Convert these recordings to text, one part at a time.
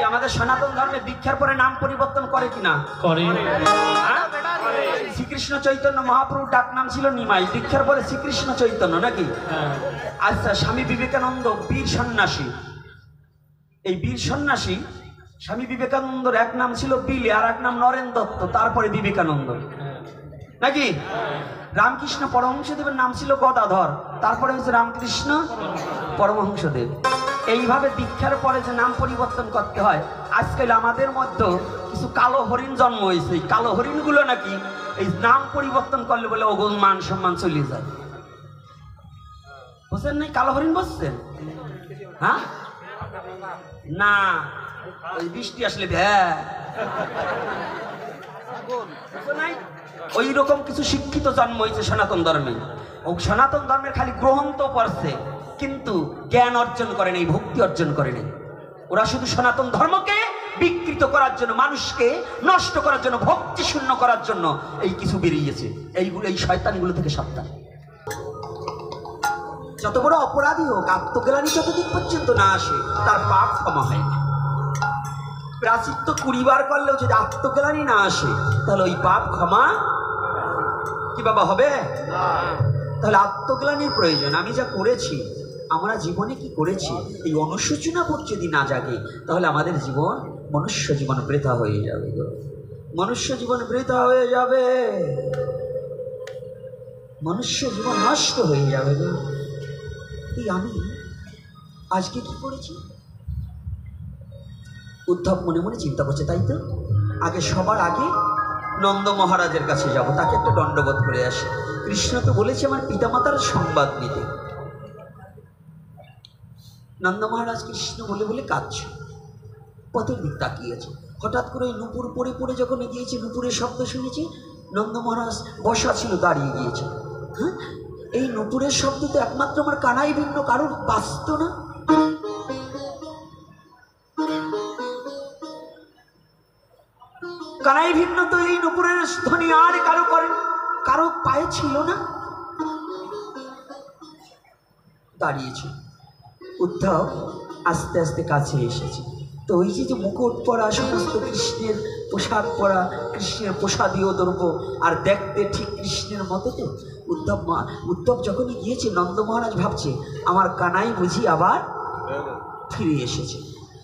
আমাদের সনাতন ধর্মে দীক্ষার পরে নাম পরিবর্তন করে কিনা? করে। শ্রীকৃষ্ণ চৈতন্য মহাপ্রভু ডাক নাম ছিল নিমাই, দীক্ষার পরে শ্রীকৃষ্ণ চৈতন্য নাকি? আচ্ছা, স্বামী বিবেকানন্দ বীর সন্ন্যাসী। এই বীর সন্ন্যাসী স্বামী বিবেকানন্দর এক নাম ছিল বিলে, আর এক নাম নরেন দত্ত, তারপরে বিবেকানন্দ নাকি? রামকৃষ্ণ পরমহংসদেবের নাম ছিল গদাধর, তারপরে হচ্ছে রামকৃষ্ণ পরমহংসদেব। এইভাবে দীক্ষার পরে যে নাম পরিবর্তন করতে হয়, আজকাল আমাদের মধ্যে কিছু কালো হরিণ জন্ম হয়েছে। এই কালো হরিণগুলো নাকি এই নাম পরিবর্তন করলে বলে ওগুন মান সম্মান চলে যায়। বুঝছেন নাই? কালো হরিণ বুঝছেন? হ্যাঁ না, ওই বৃষ্টি আসলে ওই রকম কিছু শিক্ষিত জন্ম হয়েছে সনাতন ধর্মে। ও সনাতন ধর্মের খালি গ্রহণ তো করছে, কিন্তু জ্ঞান অর্জন করে নেই, ভক্তি অর্জন করে নেই। ওরা শুধু সনাতন ধর্মকে বিকৃত করার জন্য, মানুষকে নষ্ট করার জন্য, ভক্তি শূন্য করার জন্য এই কিছু বেরিয়েছে। এইগুলো, এই শয়তানগুলো থেকে সাবধান। যত বড় অপরাধী হোক, আত্মজ্ঞানী যতদিন পর্যন্ত না আসে তার পাপ ক্ষমা হয় না। প্রাচিত্য 20 বার করলেও যদি আত্মজ্ঞানী না আসে, তাহলে ওই পাপ ক্ষমা কি বাবা হবে? তাহলে আত্মজ্ঞানীর প্রয়োজন। আমি যা করেছি, আমরা জীবনে কি করেছি, এই অনুশোচনা বোধ যদি না জাগে, তাহলে আমাদের জীবন, মনুষ্য জীবন বৃথা হয়ে যাবে। মনুষ্য জীবন বৃথা হয়ে যাবে, মনুষ্য জীবন নষ্ট হয়ে যাবে। এই আমি আজকে কি করেছি? উদ্ধব মনে মনে চিন্তা করছে, তাই তো আগে সবার আগে নন্দ মহারাজের কাছে যাব, তাকে একটা দণ্ডবোধ করে আসি। কৃষ্ণ তো বলেছে আমার পিতামাতার সংবাদ নিতে। নন্দ মহারাজ কৃষ্ণ বলে বলে কাঁদছে, পথের দিক তাকিয়েছে। হঠাৎ করে নুপুর পড়ে পড়ে যখন এগিয়েছে, নুপুরের শব্দ শুনেছে। নন্দ মহারাজ বসা ছিল, দাঁড়িয়ে গিয়েছে। হ্যাঁ, এই নুপুরের শব্দ তো একমাত্র আমার কানাই ভিন্ন কারোর বাঁচত না। কানাই ভিন্ন তো এই নুপুরের ধ্বনি আর কারো পায়ে ছিল না। দাঁড়িয়েছে। উদ্ধব আস্তে আস্তে কাছে এসেছে। তো ওই যে মুকুট পরা, সমস্ত কৃষ্ণের পোশাক পরা, কৃষ্ণের প্রসাদীয় দ্রব্য, আর দেখতে ঠিক কৃষ্ণের মতো। তো উদ্ধব যখনই গিয়েছে, নন্দ মহারাজ ভাবছে আমার কানাই বুঝি আবার ফিরে এসেছে।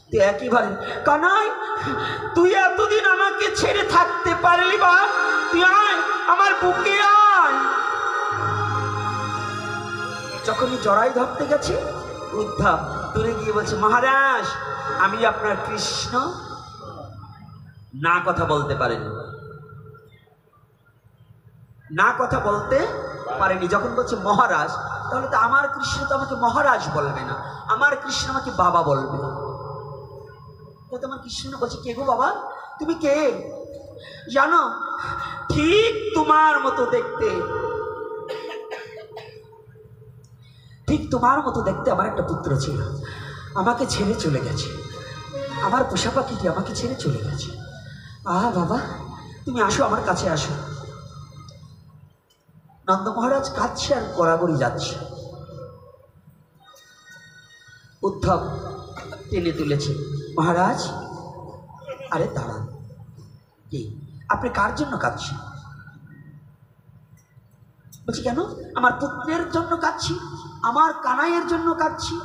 তো একইবারে, কানাই তুই এতদিন আমাকে ছেড়ে থাকতে পারলি, বা তুই আয় আমার বুকে আয়। যখনই জড়াই ধরতে গেছে, উদ্ধব দূরে গিয়ে বলছে, মহারাজ আমি আপনার কৃষ্ণ। না কথা বলতে পারেনি, না কথা বলতে পারেনি। যখন বলছে মহারাজ, তাহলে তো আমার কৃষ্ণ তো আমাকে মহারাজ বলবে না, আমার কৃষ্ণ আমাকে বাবা বলবে। আমার কৃষ্ণ বলছে, কে গো বাবা? তুমি কে? জানো, ঠিক তোমার মতো দেখতে, ঠিক তোমার মতো দেখতে আমার একটা পুত্র ছিল, আমাকে ছেড়ে চলে গেছে। আমার পোষা পাখিটি আমাকে ছেড়ে চলে গেছে। আহা বাবা, তুমি আসো, আমার কাছে আসো। নন্দ মহারাজ কাঁদছে আর গড়াগড়ি যাচ্ছে। উদ্ধব টেনে তুলেছে, মহারাজ আরে দাঁড়ান, কি আপনি কার জন্য কাঁদছেন? বলছি, কেন? আমার পুত্রের জন্য কাঁদছি, আমার কানাইয়ের জন্য কাঁদছি।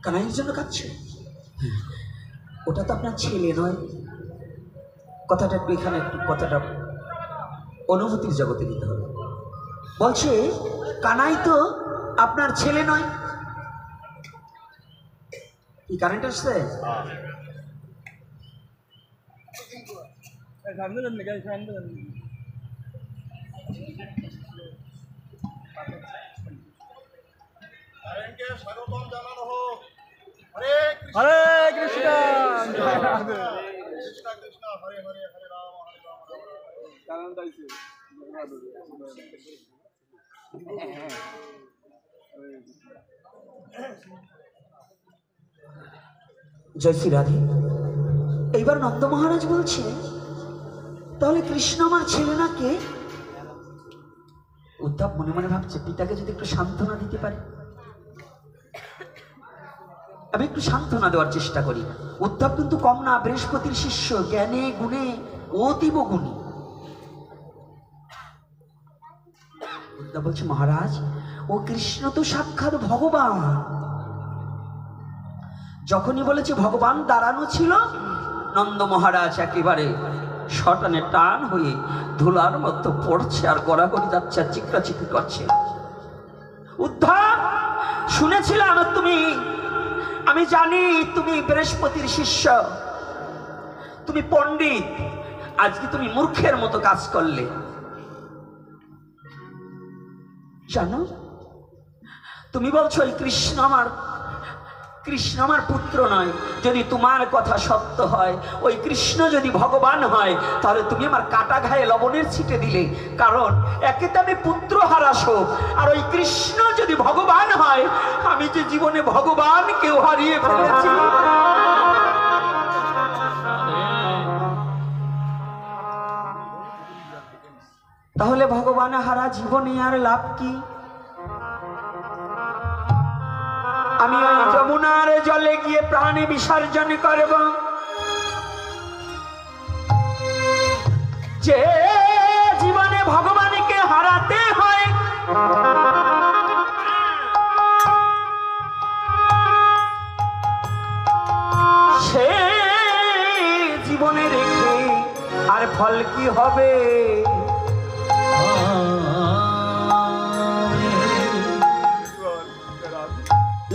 কানাইয়ের জন্য কাঁদছে? ওটা তো আপনার ছেলে নয়। কথাটা একটু এখানে, একটু কথাটা অনুভূতির জগতে দিতে হবে। বলছে কানাই তো আপনার ছেলে নয়। কি কারেন্ট আসছে? হরে কৃষ্ণ, কৃষ্ণ কৃষ্ণ হরে হরে, হরে রাম হরে রাম, রাম জয় শ্রী রাধে। এইবার নন্দ মহারাজ বলছে, তাহলে কৃষ্ণ আমার ছেলে না? কে? উদ্ধব মনে মনে ভাবছে পিতাকে যদি একটু সান্ত্বনা দিতে পারি, আমি একটু সান্ত্বনা দেওয়ার চেষ্টা করি। উদ্ধব কিন্তু কম না, বৃহস্পতির শিষ্য, জ্ঞানে গুণে অতীব গুণী। উদ্ধব বলছে মহারাজ, ও কৃষ্ণ তো সাক্ষাৎ ভগবান। যখনই বলেছে ভগবান দাঁড়ানো ছিল, নন্দ মহারাজ একেবারে শটানে টান হয়ে ধুলার মতো পড়ছে আর গড়াগড়ি যাচ্ছে আর চিকরাচিকি করছে। উদ্ধব, শুনেছিলাম আমি জানি তুমি বৃহস্পতির শিষ্য, তুমি পণ্ডিত, আজকে তুমি মূর্খের মতো কাজ করলে। জানো, তুমি বলছো এই কৃষ্ণ আমার পুত্র নয়। যদি তোমার কথা সত্য হয়, ওই কৃষ্ণ যদি ভগবান হয়, তাহলে তুমি আমার কাটা ঘায়ে লবণের ছিটে দিলে। কারণ একে তো আমি পুত্র হারাসো, আর ওই কৃষ্ণ যদি ভগবান হয়, আমি যে জীবনে ভগবানকেও হারিয়ে ফেলেছি। তাহলে ভগবান হারা জীবনে আর লাভ কি? আমি ওই যমুনার জলে গিয়ে প্রাণে বিসর্জন করব। যে জীবনে ভগবানকে হারাতে হয়, সে জীবনে রেখে আর ফল কি হবে?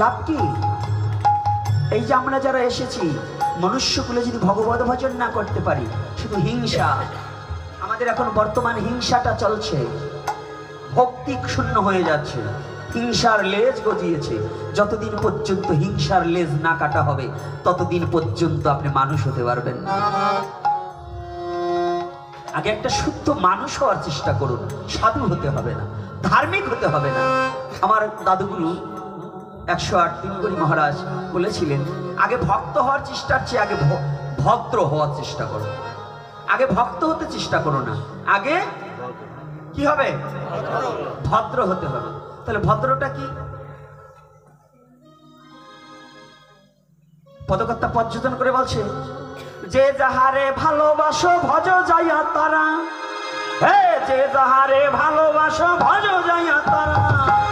লাভ কি? এই যে আমরা যারা এসেছি, মনুষ্যকুলে যদি ভগবত ভজন না করতে পারি, শুধু হিংসা, আমাদের এখন বর্তমান হিংসাটা চলছে, ভক্তি শূন্য হয়ে যাচ্ছে, হিংসার লেজ গজিয়েছে। যতদিন পর্যন্ত হিংসার লেজ না কাটা হবে, ততদিন পর্যন্ত আপনি মানুষ হতে পারবেন না। আগে একটা শুদ্ধ মানুষ হওয়ার চেষ্টা করুন, সাধু হতে হবে না, ধার্মিক হতে হবে না। আমার দাদুগুরু 108 দিনকরি মহারাজ বলেছিলেন, আগে ভক্ত হওয়ার চেষ্টার চেয়ে আগে ভদ্র হওয়ার চেষ্টা করো। আগে ভক্ত হতে চেষ্টা করো না, আগে কি হবে? ভদ্র হতে হবে। তাহলে ভদ্রটা কি? পদকর্তা পর্যটন করে বলছে, যে যাহারে ভালোবাসো ভজ যাইয়া তারা, হে যে যাহারে ভালোবাসো ভজ যাইয়া তারা,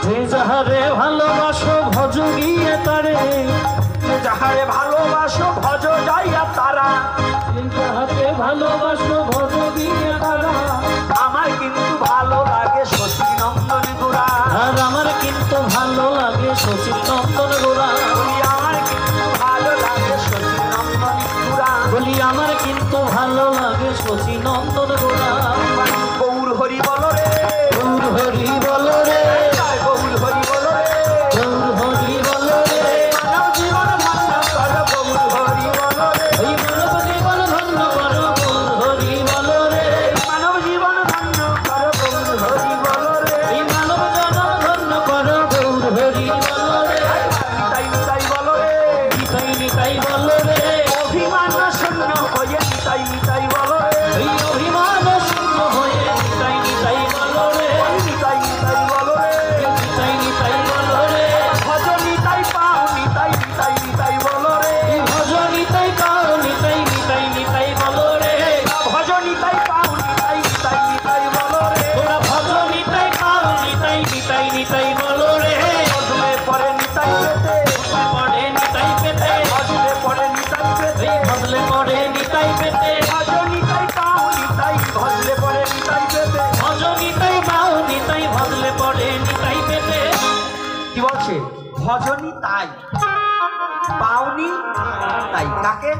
যে যাহারে ভালোবাসো ভজ গিয়ে তারে, যে যাহারে ভালোবাসো ভজ যাইয়া তারা, যে যাহারে ভালোবাসো ভজ গিয়ে তারা। আমার কিন্তু ভালো লাগে শশী নন্দন গোরা, আর আমার কিন্তু ভালো লাগে শশী নন্দন গোরা, বলি আমার কিন্তু ভালো লাগে শশী নন্দন গোরা, বলি আমার কিন্তু ভালো লাগে শশী নন্দন গোরা। গৌর হরি বল রে, গৌর হরি বল রে, গৌর হরি বল রে, গৌর হরি বল রে, মানব জীবন ধন্য কর গৌর হরি বল রে, এই মানব জীবন ধন্য কর গৌর হরি বল রে, মানব জীবন ধন্য কর গৌর হরি বল রে, এই মানব জনম ধন্য কর গৌর হরি বল রে, নিতাই নিতাই বল রে, নিতাই নিতাই বল রে, অভিমান শূন্য হয়ে নিতাই নিতাই বল রে, এই অভিমান শূন্য হয়ে নিতাই নিতাই বল রে, নিতাই নিতাই বল রে, নিতাই নিতাই বল রে, ভজ নিতাই পাও নিতাই নিতাই নিতাই বল রে, এই ভজ নিতাই পাও নিতাই নিতাই নিতাই বল রে, ভজ নিতাই পাও নিতাই নিতাই নিতাই বল রে, তোরা ভজ নিতাই পাও নিতাই নিতাই নিতাই বল রে, ভজলে পরে নিতাই পেতে, পড়ে নিতাই পেতে, ভজলে পরে নিতাই পেতে, এই ভজলে পড়ে নিতাই পেতে, ভজ নিতাই পাও নিতাই ভজলে পরে নিতাই পেতে। ভজ নিতাই পাও নিতাই ভজলে পড়ে নিতাই পেতে। কি বলছে? ভজনি তাই পাওনি তাই। কাকে?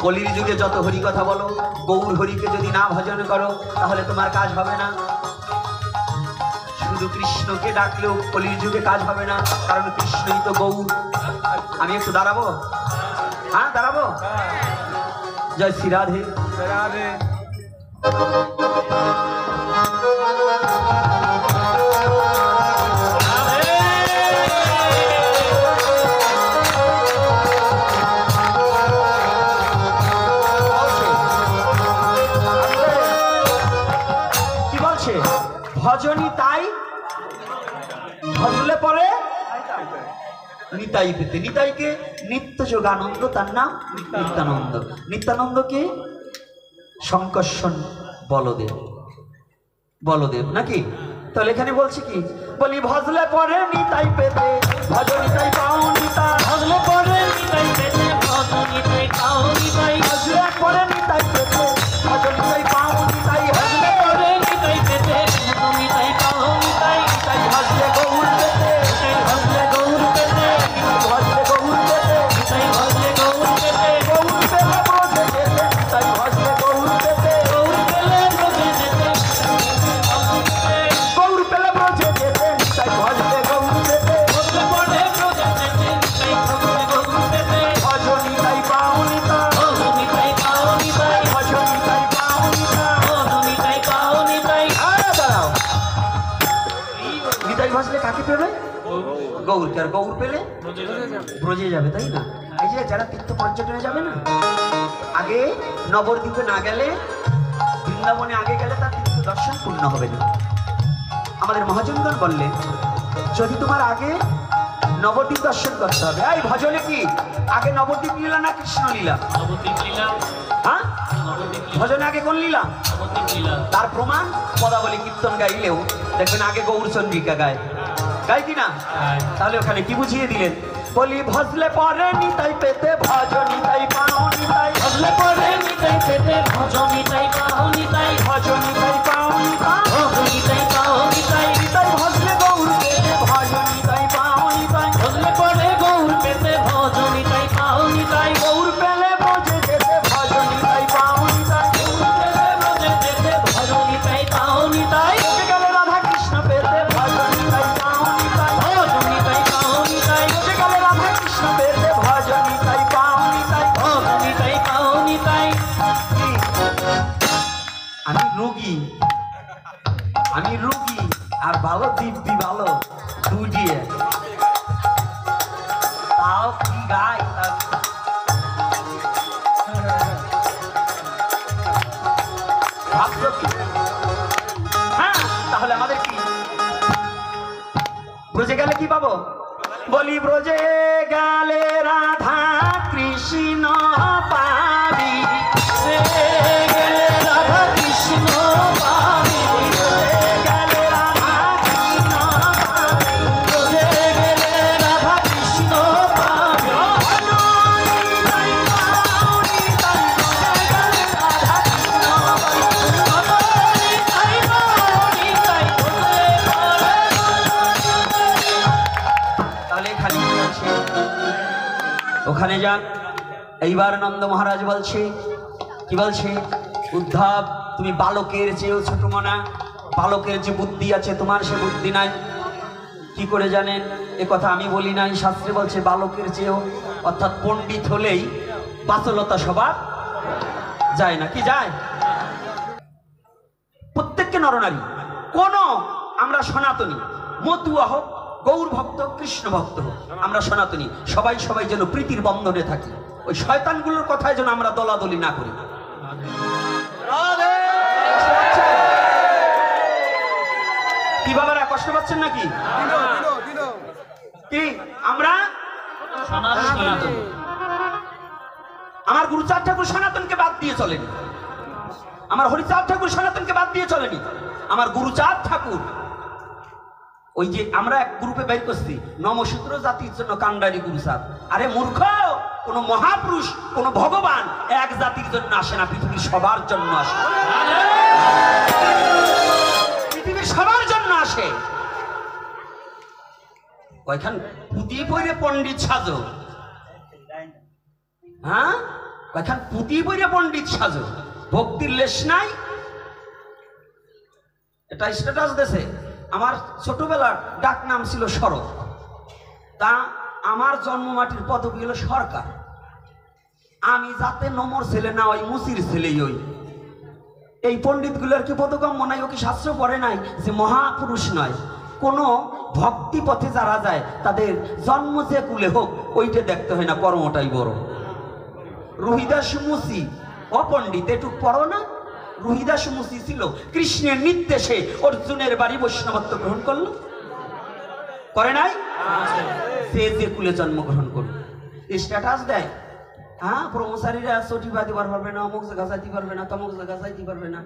কলির যুগে যত হরি কথা বলো, গৌর হরিকে যদি না ভজন করো, তাহলে তোমার কাজ হবে না। শুধু কৃষ্ণকে ডাকলেও কলির যুগে কাজ হবে না, কারণ কৃষ্ণই তো গৌর। আমি একটু দাঁড়াবো? হ্যাঁ দাঁড়াবো। জয় শ্রী রাধে। রাধে। কি বলছে? ভজ নিতাই, ভজলে পরে নিতাই পেতে। নিতাইকে নিত্য যোগানন্দ, তার নাম নিত্যানন্দ। নিত্যানন্দকে শঙ্কর্ষণ বলদেব, বলদেব নাকি? তাহলে এখানে বলছি কি, বলি ভজলে পরে নিতাই পেতে, ভজ নিতাই পাও নিতাই, ভজলে পরে নিতাই পেতে, ভজ নিতাই পাও নিতাই, ভজলে পরে নিতাই পেতে, ভজ নিতাই পাও নিতাই, ভজলে পরে নিতাই পেতে, ভজ নিতাই পাও নিতাই, নিতাই ভজলে গৌর পেতে, নিতাই ভজলে গৌর পেতে, ভজলে গৌর পেতে, নিতাই ভজলে গৌর পেতে, গৌর পেলে ব্রজে যেতে, নিতাই ভজলে গৌর পেতে, গৌর পেলে ব্রজে যেতে, গৌর পেলে ব্রজে যেতে, নিতাই ভজলে গৌর পেতে, ভজলে পরে ব্রজে যেতে, নিতাই ভজলে গৌর পেতে, ভজ নিতাই পাও নিতাই, ভজ নিতাই পাও নিতাই, ভজ নিতাই পাও নিতাই। ভজ নিতাই পাও নিতাই। দাঁড়াও, নিতাই ভজলে কাকে পেবে? গৌরকে। আর গৌর পেলে ব্রজে যাবে, তাই না? এই যে যারা তীর্থ পর্যটনে যাবে না, আগে নবদ্বীপে না গেলে, বৃন্দাবনে আগে গেলে তার তীর্থ দর্শন পূর্ণ হবে না। আমাদের মহাজনগণ বললেন, যদি তোমার আগে নবদ্বীপ দর্শন করতে হবে। এই ভজনে কি আগে নবদ্বীপ লীলা না কৃষ্ণ লীলা? নবদ্বীপ লীলা, হ্যাঁ, নবদ্বীপ লীলা, ভজনে আগে কোন লীলা? নবদ্বীপ লীলা। তার প্রমাণ পদাবলী কীর্তন গাইলেও দেখবেন আগে গৌরচন্দ্রিকা গায়, গায় কিনা? তাহলে ওখানে কি বুঝিয়ে দিলেন? বলি ভজলে পরে নিতাই পেতে, ভজ নিতাই পাও নিতাই, ভজলে পরে নিতাই পেতে, ভজ নিতাই পাও নিতাই, ভজ নিতাই পাও নিতাই, ভজ নিতাই পাও নিতাই, নিতাই ভজলে গৌর পেতে, ভজ নিতাই পাও নিতাই, ভজলে পরে গৌর পেতে, ভজ নিতাই পাও নিতাই, গৌর পেলে ব্রজে যেতে, ভজ নিতাই পাও নিতাই, ব্রজে যেতে, ভজ নিতাই পাও নিতাই, যেতে গেলে রাধা কৃষ্ণ পেতে, ভজ নিতাই পাও নিতাই, ভজ নিতাই পাও নিতাই, যেতে গেলে রাধা কৃষ্ণ পেতে, ভজ নিতাই পাও নিতাই। ভজ নিতাই পাও নিতাই। আমি রোগী, আমি রোগী, আর ভালো দিব্যি ভালো দুটিয়ে, তাও কি গাই, ভাবছো কি? হ্যাঁ, তাহলে আমাদের কি ব্রজে গেলে কি পাবো? বলি ব্রজে গেলে রাধা কৃষ্ণ পাবি, সে গেলে রাধা কৃষ্ণ পাবি, গেলে রাধা কৃষ্ণ পাবি, সে গেলে রাধা কৃষ্ণ পাবি, নিতাই পাও নিতাই, তাহলে খালি কি বলছে? ওখানে যান। এইবার নন্দ মহারাজ বলছে, কি বলছে? উদ্ধব, তুমি বালকের চেয়েও ছোট মনা, বালকের যে বুদ্ধি আছে তোমার সে বুদ্ধি নাই। কি করে জানেন? এ কথা আমি বলি নাই, শাস্ত্রে বলছে বালকের চেয়েও, অর্থাৎ পণ্ডিত হলেই বাচলতা স্বভাব যায় না। কি যায়? প্রত্যেককে নরনারী, কোন আমরা সনাতনী, মতুয়া হোক, গৌর ভক্ত, কৃষ্ণ ভক্ত হোক, আমরা সনাতনী, সবাই সবাই যেন প্রীতির বন্ধনে থাকি। ওই শয়তানগুলোর কথায় যেন আমরা দলাদলি না করি। কি বাবারা কষ্ট পাচ্ছেন নাকি? কি আমরা সনাতন, আমার গুরুচাঁদ ঠাকুর সনাতনকে বাদ দিয়ে চলেনি, আমার হরিচাঁদ ঠাকুর সনাতনকে বাদ দিয়ে চলেনি। আমার গুরুচাঁদ ঠাকুর, ওই যে আমরা এক গ্রুপে বের করছি, নমশূদ্র জাতির জন্য কান্ডারি গুরুচাঁদ। আরে মূর্খ, কোন মহাপুরুষ, কোন ভগবান এক জাতির জন্য আসে না, পৃথিবীর সবার জন্য আসে, পৃথিবীর সবার জন্য আসে। ওইখান পুঁতি পইরে পণ্ডিত সাজো, হ্যাঁ, ওইখান পুঁতি পইরে পণ্ডিত সাজো, ভক্তির লেশ নাই। এটা স্ট্যাটাস দেশে। আমার ছোটবেলার ডাক নাম ছিল শরৎ, তা আমার জন্মমাটির পদবী হলো সরকার। আমি যাতে নমর ছেলে না, ওই মুসির ছেলেই ওই। এই পণ্ডিতগুলোর কি বোধগম্য নাই? ও কি শাস্ত্র পড়ে নাই যে মহাপুরুষ নয়? কোনো ভক্তি পথে যারা যায় তাদের জন্ম যে কুলে হোক, ওইটা দেখতে হয় না, কর্মটাই বড়। রোহিদাস মুসি অপণ্ডিত, একটু পড়ো না, রোহিদাস মুসি ছিল কৃষ্ণের নির্দেশে অর্জুনের বাড়ি বৈষ্ণবত্ব গ্রহণ করলো, করে নাই? সে যে কুলে জন্মগ্রহণ করলো স্ট্যাটাস দেয়, হ্যাঁ ব্রহ্মচারীরা চটি বাঁধিবার পারবে না, অমুক জায়গা যাইতে পারবে না, তমুক জায়গা যাইতে পারবে না।